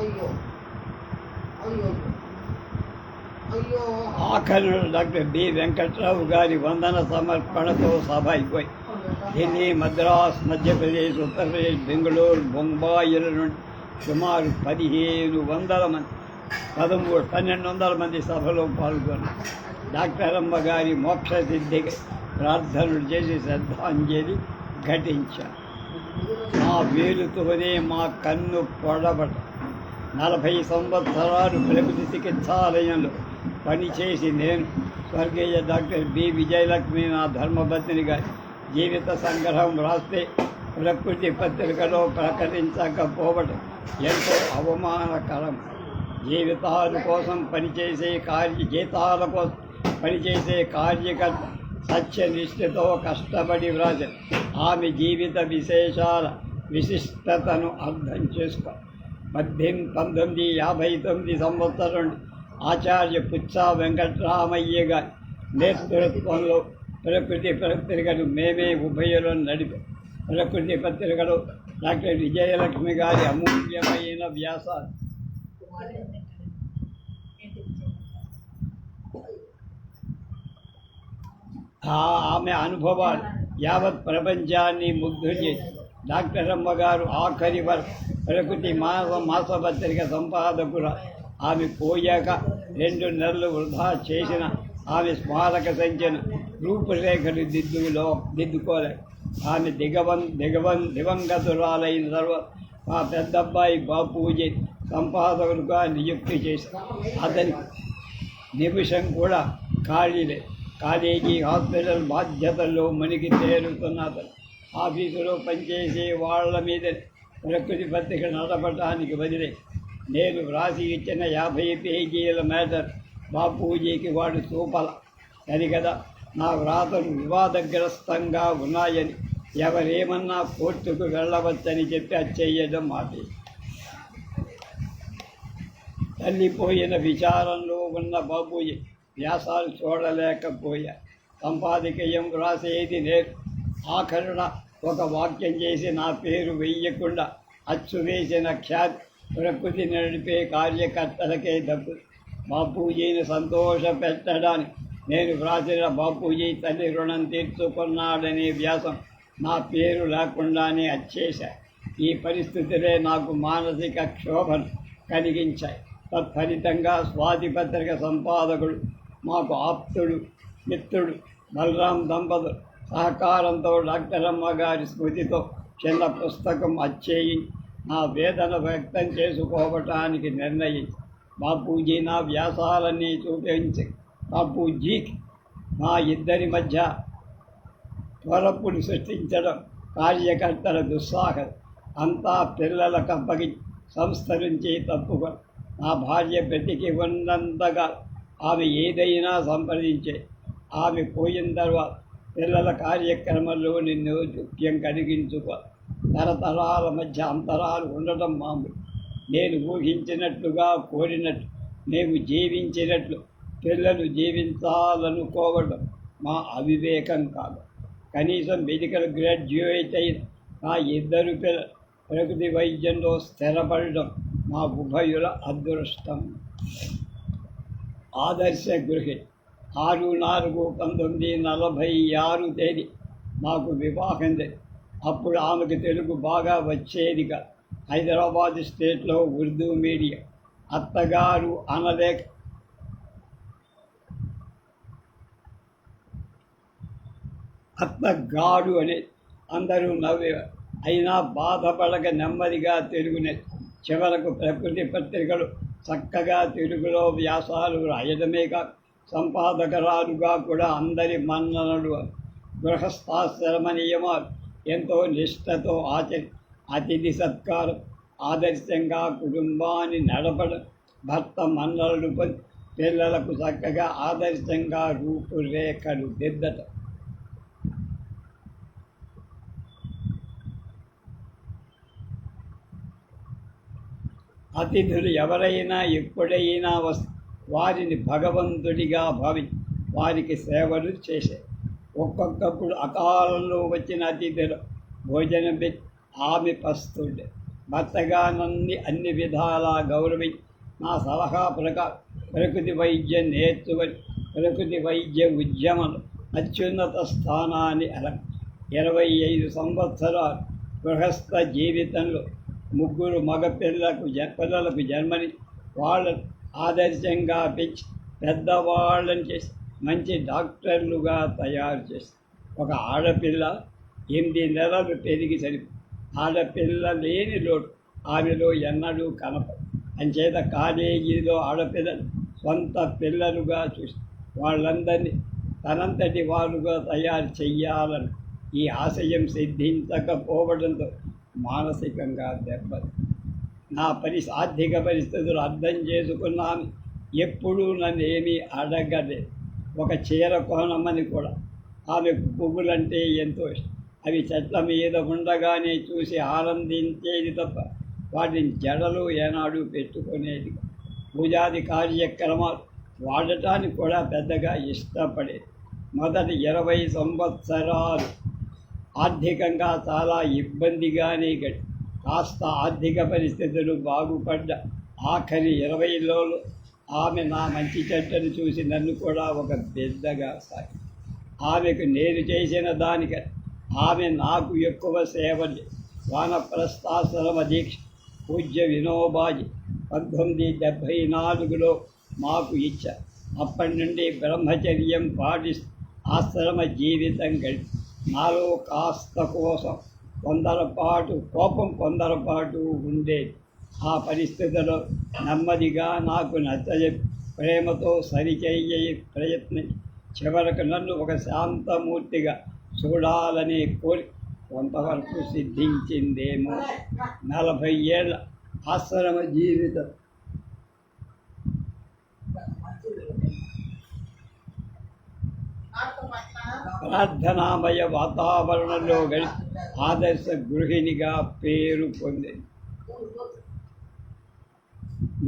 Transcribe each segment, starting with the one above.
అయ్యో అయ్యో అయ్యో. ఆఖరుడు డాక్టర్ బి వెంకట్రావు గారి వందన సమర్పణతో సభ అయిపోయి ఢిల్లీ, మద్రాస్, మధ్యప్రదేశ్, ఉత్తరప్రదేశ్, బెంగళూరు, బొంబాయిల నుండి సుమారు 1500 మంది 1200 మంది సభలో పాల్గొన్నారు. డాక్టర్ అమ్మ గారి మోక్ష సిద్ధికి ప్రార్థనలు చేసి శ్రద్ధాంజలి ఘటించారు. మా వేలుతోనే మా కన్ను పొడబట 40 సంవత్సరాలు ప్రకృతి చికిత్సాలయంలో పనిచేసి నేను స్వర్గీయ డాక్టర్ బి విజయలక్ష్మి నా ధర్మపత్ని గారి జీవిత సంగ్రహం రాస్తే ప్రకృతి పత్రికలో ప్రకటించకపోవడం ఎంతో అవమానకరం. జీతాల కోసం పనిచేసే కార్యకర్త సత్యనిష్ఠతో కష్టపడి వ్రాసిన ఆమె జీవిత విశిష్టతను అర్థం చేసుకో. 1959 సంవత్సరం ఆచార్య పుచ్చా వెంకట్రామయ్య గారి నేతృత్వంలో ప్రకృతి పత్రికను మేమే ఉభయలో నడిపాం. ప్రకృతి పత్రికలో డాక్టర్ విజయలక్ష్మి గారి అమూల్యమైన వ్యాసాలు ఆమె అనుభవాలు యావత్ ప్రపంచాన్ని ముగ్ధు చేసి డాక్టర్ అమ్మగారు ఆఖరి వరకు ప్రకృతి మాసపత్రిక సంపాదకులు. ఆమె పోయాక 2 నెలలు వృధా చేసిన ఆమె స్మారక సంఖ్యను రూపురేఖలు దిద్దుకోలేదు. ఆమె దివంగతురాలైన తర్వాత మా పెద్దబ్బాయి బాపూజీ సంపాదకులుగా నియుక్తి చేశారు. అతని నిమిషం కూడా ఖాళీ లేదు. కాలేజీ, హాస్పిటల్ బాధ్యతల్లో మునిగి తేలుతున్న అతను ఆఫీసులో పనిచేసే వాళ్ళ మీద ప్రకృతి పత్రిక నడపడానికి వదిలే నేను వ్రాసి ఇచ్చిన 50 పేజీల మ్యాటర్ బాపూజీకి వాడు చూపల. సరికదా నా వ్రాతలు వివాదగ్రస్తంగా ఉన్నాయని, ఎవరేమన్నా కోర్టుకు వెళ్ళవచ్చని చెప్పి అచ్చేయడం మాటే. తల్లిపోయిన విచారంలో ఉన్న బాపూజీ వ్యాసాలు చూడలేకపోయా. సంపాదకీయం వ్రాసేది నేను. ఆఖరున ఒక వాక్యం చేసి నా పేరు వెయ్యకుండా అచ్చు వేసిన ఖ్యాతి ప్రకృతి నడిపే కార్యకర్తలకే దక్కు. బాపూజీని సంతోషపెట్టడానికి నేను వ్రాసిన బాపూజీ తల్లి రుణం తీర్చుకున్నాడనే వ్యాసం నా పేరు లేకుండానే అచ్చేశా. ఈ పరిస్థితులే నాకు మానసిక క్షోభను కలిగించాయి. తత్ఫలితంగా స్వాతి పత్రిక సంపాదకుడు, మాకు ఆప్తుడు, మిత్రుడు బలరాం దంపతులు సహకారంతో డాక్టర్ అమ్మగారి స్మృతితో చిన్న పుస్తకం అచ్చేయించి నా వేదన వ్యక్తం చేసుకోవటానికి నిర్ణయించి బాపూజీ నా వ్యాసాలన్నీ చూపించి బాపూజీకి మా ఇద్దరి మధ్య త్వరపుడు సృష్టించడం కార్యకర్తల దుస్సాహం. అంతా పిల్లలకు అప్పగించి సంస్కరించి తప్పుకొని నా భార్య బ్రతికి ఉన్నంతగా ఆమె ఏదైనా సంప్రదించే. ఆమె పోయిన తర్వాత పిల్లల కార్యక్రమంలో నిన్ను జోక్యం కలిగించుకో. తరతరాల మధ్య అంతరాలు ఉండటం మామూలు. నేను ఊహించినట్లుగా కోరినట్లు మేము జీవించినట్లు పిల్లలు జీవించాలనుకోవడం మా అవివేకం కాదు. కనీసం మెడికల్ గ్రాడ్యుయేట్ అయిన నా ఇద్దరు పిల్లలు ప్రకృతి వైద్యంలో స్థిరపడడం మా ఉభయుల అదృష్టం. ఆదర్శ గృహి 6/4/1946 తేదీ మాకు వివాహం జరిగింది. అప్పుడు ఆమెకు తెలుగు బాగా వచ్చేదిగా. హైదరాబాద్ స్టేట్లో ఉర్దూ మీడియం. అత్తగారు అనలేక అత్తగాడు అని అందరూ నవ్వేవారు. అయినా బాధపడక నెమ్మదిగా తెలుగునే. చివరకు ప్రకృతి పత్రికలు చక్కగా తెలుగులో వ్యాసాలు రాయడమే కాక సంపాదకరాలుగా కూడా అందరి మన్ననలు. గృహస్థాశ్రమ నియమాలు ఎంతో నిష్ఠతో అతిథి సత్కారం, ఆదర్శంగా కుటుంబాన్ని నడపడం, భర్త మన్ననలు పొంది పిల్లలకు చక్కగా ఆదర్శంగా రూపురేఖలు దిద్దటం. అతిథులు ఎవరైనా ఎప్పుడైనా వారిని భగవంతుడిగా భావించి వారికి సేవలు చేసే. ఒక్కొక్కప్పుడు అకాలంలో వచ్చిన అతిథులు భోజనం పెట్టి ఆమె పస్తుండే. భర్తగా అన్ని విధాలా గౌరవించి నా సలహా ప్రకారం ప్రకృతి వైద్యం నేర్చుకొని ప్రకృతి వైద్య ఉద్యమంలో అత్యున్నత స్థానాన్ని 25 సంవత్సరాలు గృహస్థ జీవితంలో 3 మగ పిల్లలకు జన్మని వాళ్ళను ఆదర్శంగా పెంచి పెద్దవాళ్ళని చేసి మంచి డాక్టర్లుగా తయారు చేసి ఒక ఆడపిల్ల 8 నెలలు పెరిగి సరిపో ఆడపిల్ల లేని లోటు ఆమెలో ఎన్నడూ కనపడు. అంచేత కాలేజీలో ఆడపిల్లలు సొంత పిల్లలుగా చూసి వాళ్ళందరినీ తనంతటి వారుగా తయారు చెయ్యాలని ఈ ఆశయం సిద్ధించకపోవడంతో మానసికంగా దెబ్బతి. నా ఆర్థిక పరిస్థితులు అర్థం చేసుకున్నాను. ఎప్పుడూ నన్ను ఏమీ అడగలేదు. ఒక చీర కొనమని కూడా ఆమెకు పువ్వులంటే ఎంతో ఇష్టం. అవి చెట్ల మీద ఉండగానే చూసి ఆనందించేది తప్ప వాటిని జడలు ఏనాడు పెట్టుకునేది. పూజాది కార్యక్రమాలు వాడటానికి కూడా పెద్దగా ఇష్టపడేది. మొదటి 20 సంవత్సరాలు ఆర్థికంగా చాలా ఇబ్బందిగానే గడి కాస్త ఆర్థిక పరిస్థితులు బాగుపడ్డ ఆఖరి 20లో ఆమె నా మంచి చెడ్డను చూసి నన్ను కూడా ఒక బిడ్డగా సాగి ఆమెకు నేను చేసిన దానిక ఆమె నాకు ఎక్కువ సేవలు వానప్రస్థాశ్రమ దీక్ష పూజ్య వినోబాజీ 1974లో మాకు ఇచ్చారు. అప్పటి నుండి బ్రహ్మచర్యం పాటిస్తూ ఆశ్రమ జీవితం గడిపి నాలో కాస్త కోపం కొందరపాటు ఉండేది. ఆ పరిస్థితిలో నెమ్మదిగా నాకు నచ్చజెప్పి ప్రేమతో సరిచేయ ప్రయత్నం చివరకు నన్ను ఒక శాంతమూర్తిగా చూడాలనే కోరిక కొంతవరకు సిద్ధించిందేమో. 40 ఏళ్ళ ఆశ్రమ జీవితం ప్రార్థనామయ వాతావరణంలో గడిపి ఆదర్శ గృహిణిగా పేరు పొందింది.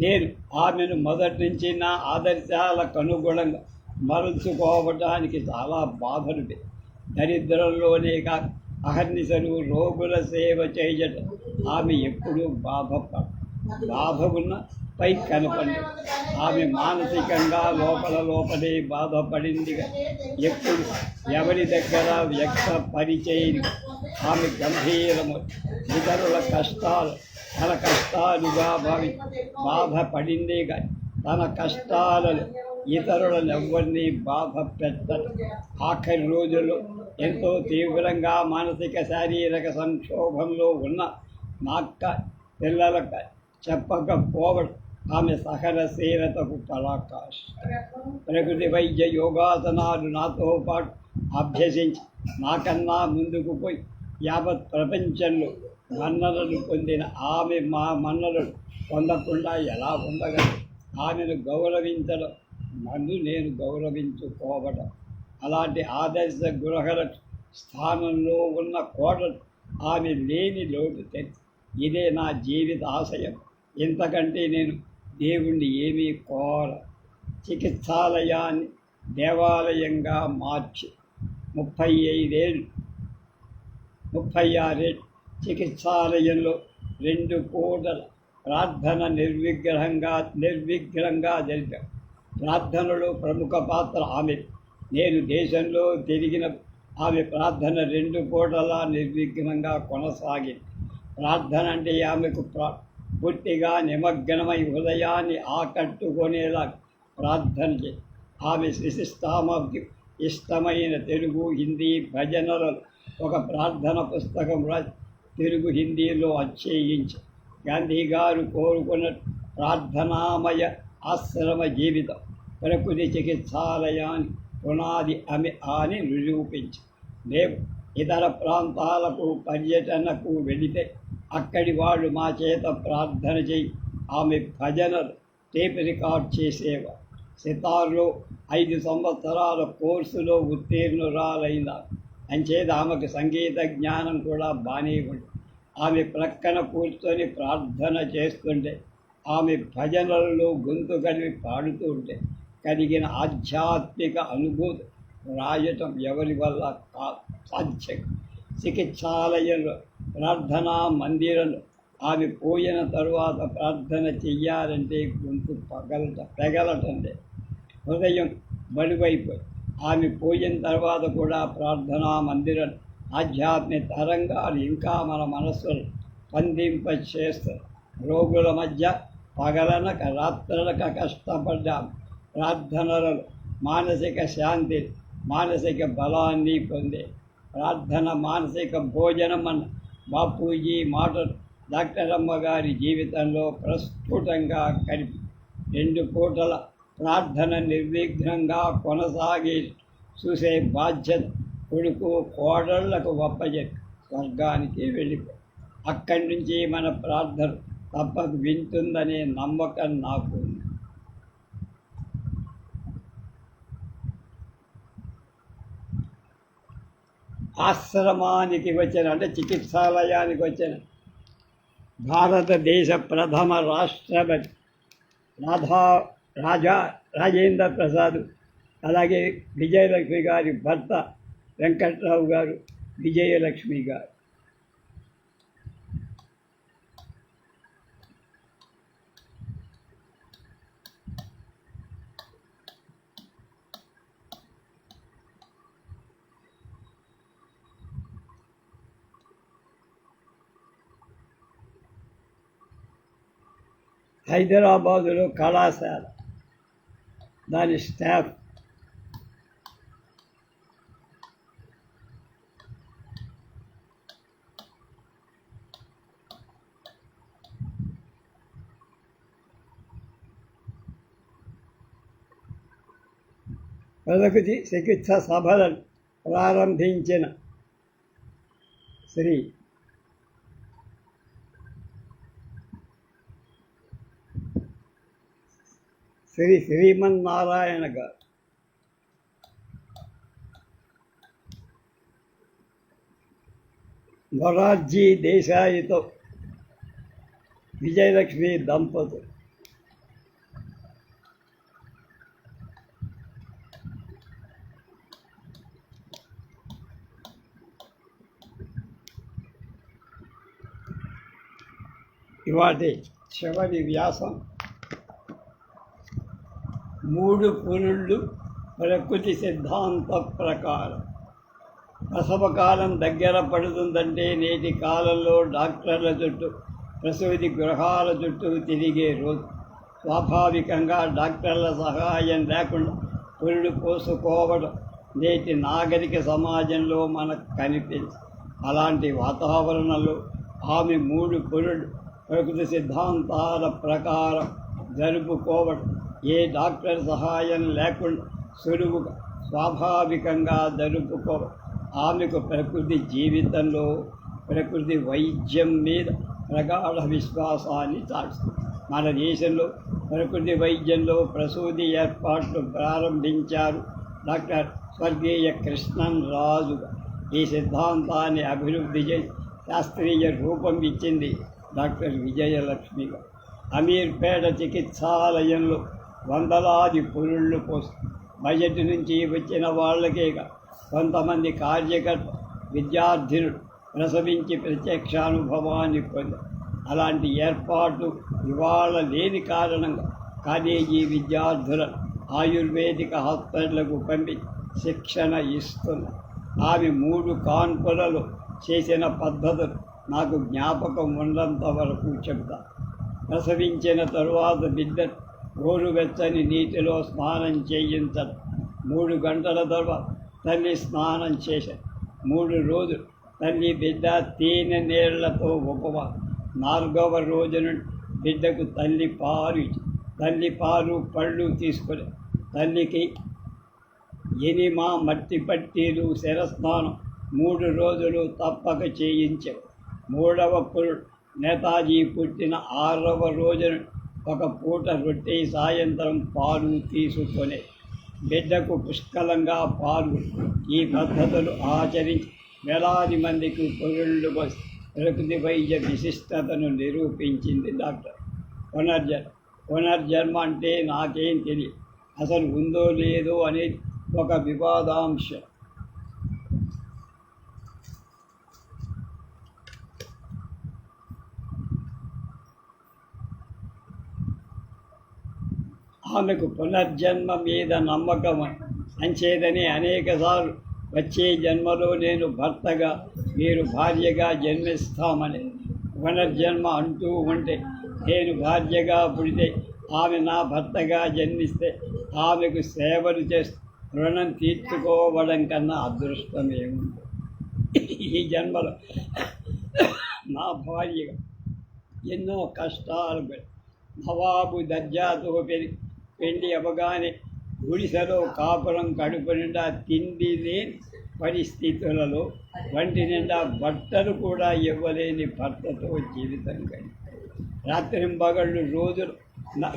నేను ఆమెను మొదటి నుంచి నా ఆదర్శాలకు అనుగుణంగా మలుచుకోవడానికి చాలా బాధలు. దరిద్రంలోనే కాక అహర్నిశలు రోగుల సేవ చేయటం ఆమె ఎప్పుడూ బాధ ఉన్న పై కనపడి ఆమె మానసికంగా లోపలే బాధపడిందిగా ఎప్పుడు ఎవరి దగ్గర వ్యక్తపరిచేది. ఆమె గంభీరము ఇతరుల కష్టాలు తన కష్టాలుగా బాధపడిందిగా తన కష్టాలను ఇతరులను ఎవరిని బాధ పెట్టడం. ఆఖరి రోజుల్లో ఎంతో తీవ్రంగా మానసిక శారీరక సంక్షోభంలో ఉన్న నాక్క పిల్లలకు చెప్పకపోవడం ఆమె సహనశీలతకు పరాకాష్ఠ. ప్రకృతి వైద్య యోగాసనాలు నాతో పాటు అభ్యసించి నాకన్నా ముందుకు పోయి యావత్ ప్రపంచంలో మన్ననలు పొందిన ఆమె మా మన్ననలు పొందకుండా ఎలా ఉండగలదు? ఆమెను గౌరవించడం, నన్ను నేను గౌరవించుకోవడం. అలాంటి ఆదర్శ గృహల స్థానంలో ఉన్న కోటలు ఆమె లేని లోటు తెచ్చి ఇదే నా జీవిత ఆశయం. ఇంతకంటే నేను దేవుణ్ణి ఏమీ కోర. చికిత్సాలయాన్ని దేవాలయంగా మార్చి 36 చికిత్సాలయంలో 2 పూటల ప్రార్థన నిర్విఘ్నంగా జరిపాం. ప్రార్థనలో ప్రముఖ పాత్ర ఆమె. నేను దేశంలో తిరిగిన ఆమె ప్రార్థన 2 పూటలా నిర్విఘ్నంగా కొనసాగింది. ప్రార్థన అంటే ఆమెకు పూర్తిగా నిమగ్నమై హృదయాన్ని ఆకట్టుకునేలా ప్రార్థన చేసి ఆమె శ్రీస్తామకి ఇష్టమైన తెలుగు హిందీ భజనలలో ఒక ప్రార్థన పుస్తకం రాసి తెలుగు హిందీలో అచ్చేయించి గాంధీ గారు కోరుకున్న ప్రార్థనామయ ఆశ్రమ జీవితం ప్రకృతి చికిత్సాలయాన్ని పునాది అని నిరూపించి మేము ఇతర ప్రాంతాలకు పర్యటనకు వెళితే అక్కడి వాళ్ళు మా చేత ప్రార్థన చేయి ఆమె భజనలు టేప్ రికార్డ్ చేసేవారు. సితార్లో 5 సంవత్సరాల కోర్సులో ఉత్తీర్ణురాలైన అంచేత ఆమెకు సంగీత జ్ఞానం కూడా బాగానే ఉంది. ఆమె ప్రక్కన కూర్చొని ప్రార్థన చేస్తుంటే ఆమె భజనలలో గొంతు కలిపి పాడుతూ ఉంటే కలిగిన ఆధ్యాత్మిక అనుభూతి రాయటం ఎవరి వల్ల సాధ్యం. చికిత్సాలయంలో ప్రార్థనా మందిరంలో ఆమె పోయిన తరువాత ప్రార్థన చెయ్యాలంటే గొంతు పెగలటండి, హృదయం బలివైపోయి. ఆమె పోయిన తర్వాత కూడా ప్రార్థనా మందిరం ఆధ్యాత్మిక తరంగాలు ఇంకా మన మనస్సులు స్పందింపచేస్తాయి. రోగుల మధ్య పగలనక రాత్రనక కష్టపడ్డాం. ప్రార్థనలలో మానసిక శాంతి, మానసిక బలాన్ని పొందే ప్రార్థన మానసిక భోజనం అన్న బాపూజీ మాటలు డాక్టర్ అమ్మగారి జీవితంలో ప్రస్ఫుటంగా కలిపి 2 పూటల ప్రార్థన నిర్విఘ్నంగా కొనసాగి చూసే బాధ్యత కొడుకు కోడళ్లకు ఒప్పజెప్పి స్వర్గానికి వెళ్ళిపో. అక్కడి నుంచి మన ప్రార్థన తప్పక వింటుందనే నమ్మకం నాకు ఉంది. ఆశ్రమానికి వచ్చిన అంటే చికిత్సాలయానికి వచ్చిన భారతదేశ ప్రథమ రాష్ట్రపతి రాజేంద్ర ప్రసాద్, అలాగే విజయలక్ష్మి గారి భర్త వెంకట్రావు గారు, విజయలక్ష్మి గారు. హైదరాబాదులో కళాశాల, దాని స్టాఫ్ ప్రకృతి చికిత్స సభలను ప్రారంభించిన శ్రీ శ్రీమన్నారాయణ గారు. మొరార్జీ దేశాయితో విజయలక్ష్మి దంపతులు. ఇవాటి చివరి వ్యాసం 3 పురుళ్ళు ప్రకృతి సిద్ధాంత ప్రకారం. ప్రసవకాలం దగ్గర పడుతుందంటే నేటి కాలంలో డాక్టర్ల చుట్టూ, ప్రసూతి గృహాల చుట్టూ తిరిగే రోజు. స్వాభావికంగా డాక్టర్ల సహాయం లేకుండా పురుడు పోసుకోవడం నేటి నాగరిక సమాజంలో మనకు కనిపించింది. అలాంటి వాతావరణంలో ఆమె 3 పురుడు ప్రకృతి సిద్ధాంతాల ప్రకారం జరుపుకోవడం ఏ డాక్టర్ సహాయం లేకుండా సులువుగా స్వాభావికంగా జరుపుకోవడం ఆమెకు ప్రకృతి జీవితంలో ప్రకృతి వైద్యం మీద ప్రగాఢ విశ్వాసాన్ని చాటుతుంది. మన దేశంలో ప్రకృతి వైద్యంలో ప్రసూతి ఏర్పాట్లు ప్రారంభించారు డాక్టర్ స్వర్గీయ కృష్ణన్ రాజు. ఈ సిద్ధాంతాన్ని అభివృద్ధి చేసి శాస్త్రీయ రూపం ఇచ్చింది డాక్టర్ విజయలక్ష్మి గారు. అమీర్పేట చికిత్సాలయంలో వందలాది పురుళ్ళు పోసి బడ్జెట్ నుంచి వచ్చిన వాళ్ళకే కొంతమంది కార్యకర్త విద్యార్థులు ప్రసవించి ప్రత్యక్షానుభవాన్ని పొందారు. అలాంటి ఏర్పాటు ఇవాళ లేని కారణంగా కాలేజీ విద్యార్థులను ఆయుర్వేదిక హాస్పిటళ్లకు పంపి శిక్షణ ఇస్తున్నారు. ఆమె 3 కాన్పులలో చేసిన పద్ధతులు నాకు జ్ఞాపకం ఉన్నంత వరకు చెప్తాను. ప్రసవించిన తరువాత బిడ్డ గోరువెచ్చని నీటిలో స్నానం చేయించడం. 3 గంటల తర్వాత తల్లి స్నానం చేశారు. 3 రోజులు తల్లి బిడ్డ తేనె నీళ్లతో ఉపవాసం. 4వ రోజు నుండి బిడ్డకు తల్లి పాలు పళ్ళు తీసుకొని తల్లికి ఎనిమా మట్టి పట్టీలు శిరస్నానం 3 రోజులు తప్పక చేయించారు. 3వ పురుడు నేతాజీ పుట్టిన 6వ రోజున 1 పూట రొట్టె, సాయంత్రం పాలు తీసుకొని బిడ్డకు పుష్కలంగా పాలు. ఈ పద్ధతులు ఆచరించి వేలాది మందికి పురుళ్ళు పోసి ప్రకృతి వైద్య విశిష్టతను నిరూపించింది డాక్టర్. పునర్జన్మ అంటే నాకేం తెలియదు, అసలు ఉందో లేదో అనేది ఒక వివాదాంశం. ఆమెకు పునర్జన్మ మీద నమ్మకం అంచేదని అనేకసార్లు వచ్చే జన్మలో నేను భర్తగా మీరు భార్యగా జన్మిస్తామని పునర్జన్మ అంటూ ఉంటే నేను భార్యగా పుడితే ఆమె నా భర్తగా జన్మిస్తే ఆమెకు సేవలు చేస్తూ రుణం తీర్చుకోవడం కన్నా అదృష్టం ఏముంది. ఈ జన్మలో నా భార్యగా ఎన్నో కష్టాలు నవాబు దర్జాతో పెళ్లి అవగానే గుడిసెలో కాపురం కడుపు నిండా తిండి లేని పరిస్థితులలో వంటి నిండా బట్టలు కూడా ఇవ్వలేని భర్తతో జీవితం గడి రాత్రింబగళ్ళు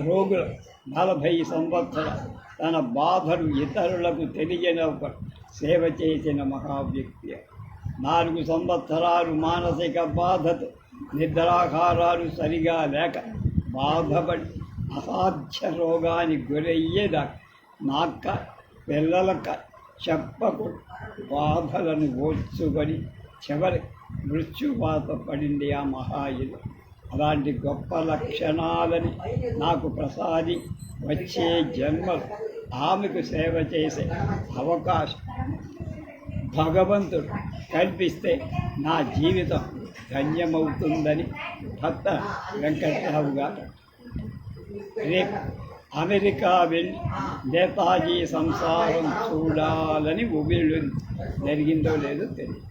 రోగులు 40 సంవత్సరాలు తన బాధలు ఇతరులకు తెలియని సేవ చేసిన మహావ్యక్తి. 4 సంవత్సరాలు మానసిక బాధతో నిద్రాహారాలు సరిగా లేక బాధపడి అసాధ్య రోగానికి గురయ్యేదాకా నాక్క పిల్లలక చెప్పకుండా బాధలను ఓర్చుకొని చివరి మృత్యువాత పడింది ఆ మహాయులు. అలాంటి గొప్ప లక్షణాలని నాకు ప్రసాది వచ్చే జన్మలు ఆమెకు సేవ చేసే అవకాశం భగవంతుడు కల్పిస్తే నా జీవితం ధన్యమవుతుందని భక్త వెంకట్రావు గారు రేపు అమెరికా వెళ్ళి నేతాజీ సంసారం చూడాలని ఉబిళ్ళు జరిగిందో లేదో తెలియదు.